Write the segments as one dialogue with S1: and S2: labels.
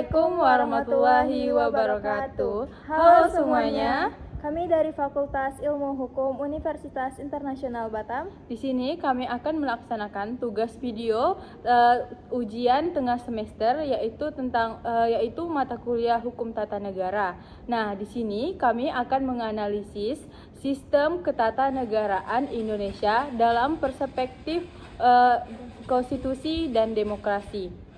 S1: Assalamualaikum warahmatullahi wabarakatuh. Halo semuanya.
S2: Kami dari Fakultas Ilmu Hukum Universitas Internasional Batam.
S1: Di sini kami akan melaksanakan tugas video ujian tengah semester yaitu mata kuliah Hukum Tata Negara. Nah, di sini kami akan menganalisis sistem ketatanegaraan Indonesia dalam perspektif konstitusi dan demokrasi.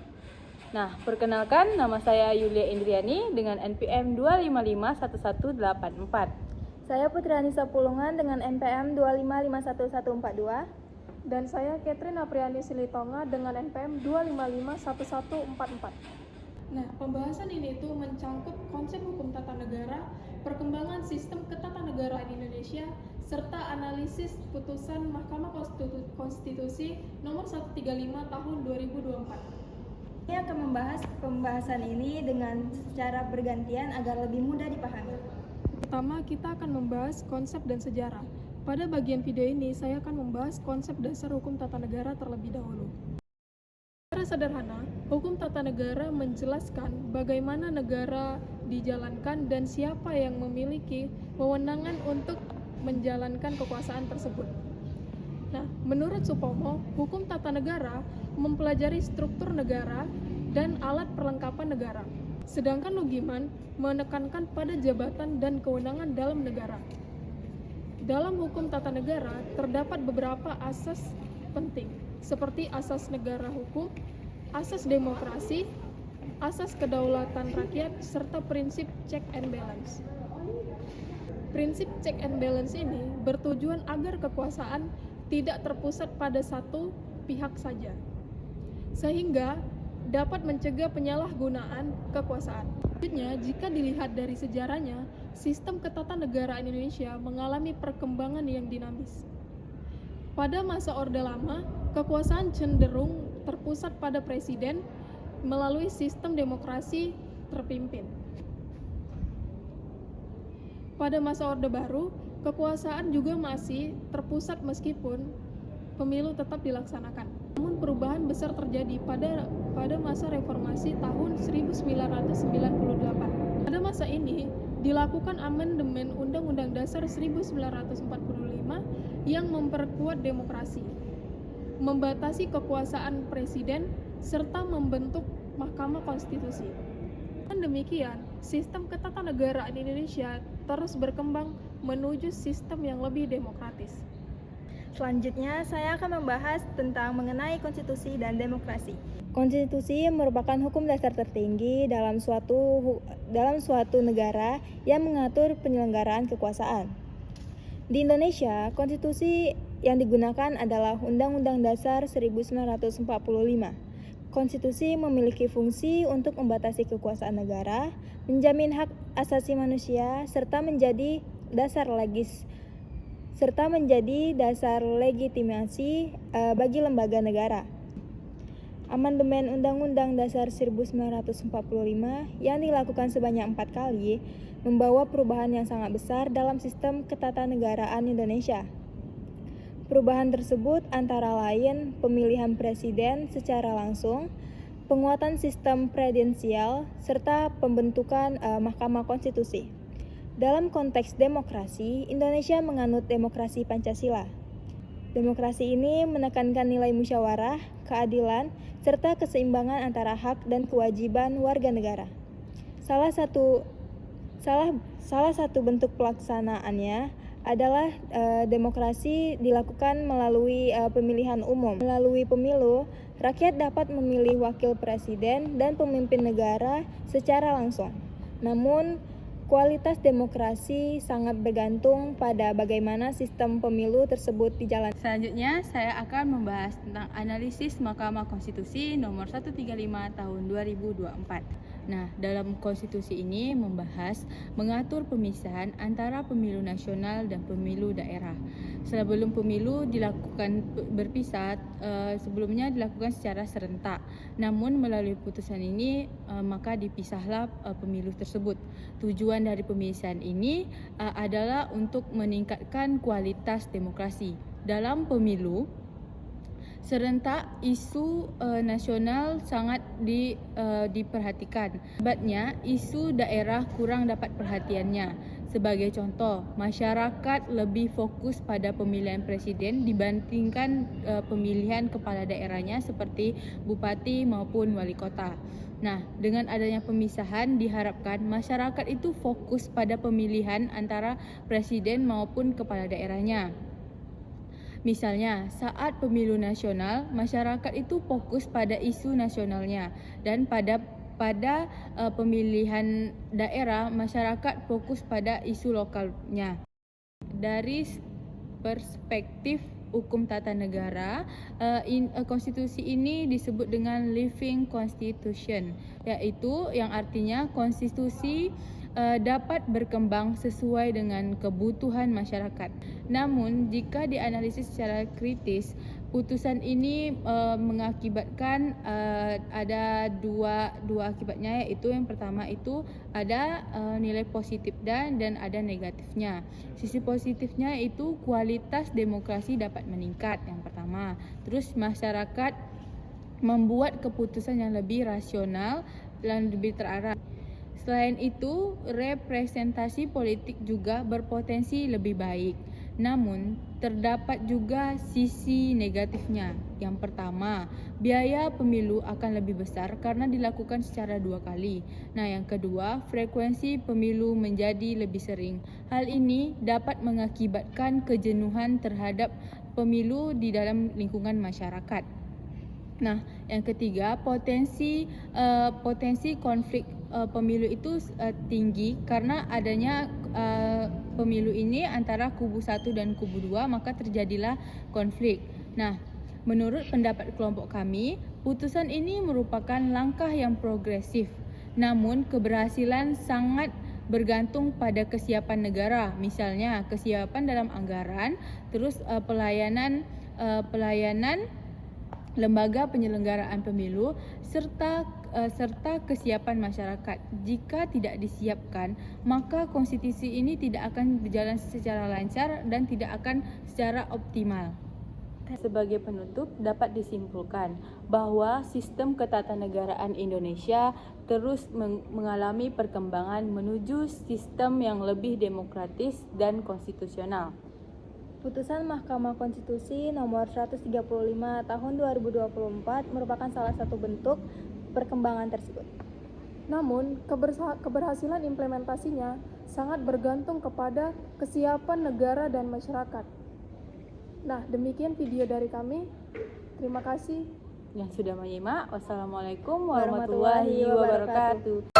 S1: Nah, perkenalkan, nama saya Yulia Indriani dengan NPM 2551184.
S2: Saya Putri Anissa Pulungan dengan NPM 2551142.
S3: Dan saya Catherine Apriani Silitonga dengan NPM 2551144. Nah, pembahasan ini tuh mencangkup konsep hukum tata negara, perkembangan sistem ketatanegaraan Indonesia, serta analisis putusan Mahkamah Konstitusi nomor 135 tahun 2024.
S2: Kami akan membahas pembahasan ini dengan secara bergantian agar lebih mudah dipahami.
S3: Pertama, kita akan membahas konsep dan sejarah. Pada bagian video ini, saya akan membahas konsep dasar hukum tata negara terlebih dahulu. Secara sederhana, hukum tata negara menjelaskan bagaimana negara dijalankan dan siapa yang memiliki wewenangan untuk menjalankan kekuasaan tersebut. Nah, menurut Supomo, hukum tata negara mempelajari struktur negara dan alat perlengkapan negara. Sedangkan Nugiman menekankan pada jabatan dan kewenangan dalam negara. Dalam hukum tata negara terdapat beberapa asas penting, seperti asas negara hukum, asas demokrasi, asas kedaulatan rakyat, serta prinsip check and balance. Prinsip check and balance ini bertujuan agar kekuasaan tidak terpusat pada satu pihak saja, sehingga dapat mencegah penyalahgunaan kekuasaan. Selanjutnya, jika dilihat dari sejarahnya, sistem ketatanegaraan Indonesia mengalami perkembangan yang dinamis. Pada masa Orde Lama, kekuasaan cenderung terpusat pada presiden melalui sistem demokrasi terpimpin. Pada masa Orde Baru, kekuasaan juga masih terpusat meskipun pemilu tetap dilaksanakan. Namun perubahan besar terjadi pada masa reformasi tahun 1998. Pada masa ini dilakukan amandemen Undang-Undang Dasar 1945 yang memperkuat demokrasi, membatasi kekuasaan presiden, serta membentuk Mahkamah Konstitusi. Dengan demikian, sistem ketatanegaraan Indonesia terus berkembang menuju sistem yang lebih demokratis.
S2: Selanjutnya, saya akan membahas tentang mengenai konstitusi dan demokrasi. Konstitusi merupakan hukum dasar tertinggi dalam suatu negara yang mengatur penyelenggaraan kekuasaan. Di Indonesia, konstitusi yang digunakan adalah Undang-Undang Dasar 1945. Konstitusi memiliki fungsi untuk membatasi kekuasaan negara, menjamin hak asasi manusia, serta menjadi dasar legitimasi bagi lembaga negara. Amandemen Undang-Undang Dasar 1945 yang dilakukan sebanyak 4 kali membawa perubahan yang sangat besar dalam sistem ketatanegaraan Indonesia. Perubahan tersebut antara lain pemilihan presiden secara langsung, penguatan sistem presidensial, serta pembentukan Mahkamah Konstitusi. Dalam konteks demokrasi, Indonesia menganut demokrasi Pancasila. Demokrasi ini menekankan nilai musyawarah, keadilan, serta keseimbangan antara hak dan kewajiban warga negara. Salah satu bentuk pelaksanaannya adalah demokrasi dilakukan melalui pemilihan umum. Melalui pemilu, rakyat dapat memilih wakil presiden dan pemimpin negara secara langsung. Namun, kualitas demokrasi sangat bergantung pada bagaimana sistem pemilu tersebut dijalankan.
S1: Selanjutnya, saya akan membahas tentang analisis Mahkamah Konstitusi nomor 135 tahun 2024. Nah, dalam konstitusi ini mengatur pemisahan antara pemilu nasional dan pemilu daerah. Sebelum pemilu dilakukan berpisah, sebelumnya dilakukan secara serentak. Namun melalui putusan ini maka dipisahlah pemilu tersebut. Tujuan dari pemisahan ini adalah untuk meningkatkan kualitas demokrasi. Dalam pemilu, Serentak isu nasional sangat diperhatikan. Akibatnya, isu daerah kurang dapat perhatiannya. Sebagai contoh, masyarakat lebih fokus pada pemilihan presiden dibandingkan pemilihan kepala daerahnya seperti bupati maupun wali kota. Nah, dengan adanya pemisahan diharapkan masyarakat itu fokus pada pemilihan antara presiden maupun kepala daerahnya. Misalnya, saat pemilu nasional, masyarakat itu fokus pada isu nasionalnya dan pada pemilihan daerah, masyarakat fokus pada isu lokalnya. Dari perspektif hukum tata negara, konstitusi ini disebut dengan living constitution, yaitu yang artinya konstitusi dapat berkembang sesuai dengan kebutuhan masyarakat. Namun, jika dianalisis secara kritis, putusan ini mengakibatkan ada dua akibatnya, yaitu yang pertama itu ada nilai positif dan ada negatifnya. Sisi positifnya itu kualitas demokrasi dapat meningkat, yang pertama. Terus masyarakat membuat keputusan yang lebih rasional dan lebih terarah. Selain itu, representasi politik juga berpotensi lebih baik. Namun, terdapat juga sisi negatifnya. Yang pertama, biaya pemilu akan lebih besar karena dilakukan secara 2 kali. Nah, yang kedua, frekuensi pemilu menjadi lebih sering. Hal ini dapat mengakibatkan kejenuhan terhadap pemilu di dalam lingkungan masyarakat. Nah, yang ketiga, potensi konflik pemilu itu tinggi karena adanya pemilu ini antara kubu 1 dan kubu 2, maka terjadilah konflik. Nah, menurut pendapat kelompok kami, putusan ini merupakan langkah yang progresif. Namun, keberhasilan sangat bergantung pada kesiapan negara, misalnya kesiapan dalam anggaran, terus pelayanan lembaga penyelenggaraan pemilu serta kesiapan masyarakat. Jika tidak disiapkan, maka konstitusi ini tidak akan berjalan secara lancar dan tidak akan secara optimal. Sebagai penutup, dapat disimpulkan bahwa sistem ketatanegaraan Indonesia terus mengalami perkembangan menuju sistem yang lebih demokratis dan konstitusional.
S2: Putusan Mahkamah Konstitusi nomor 135 tahun 2024 merupakan salah satu bentuk perkembangan tersebut.
S3: Namun, keberhasilan implementasinya sangat bergantung kepada kesiapan negara dan masyarakat. Nah, demikian video dari kami. Terima kasih
S1: Yang sudah menyimak. Wassalamualaikum warahmatullahi wabarakatuh.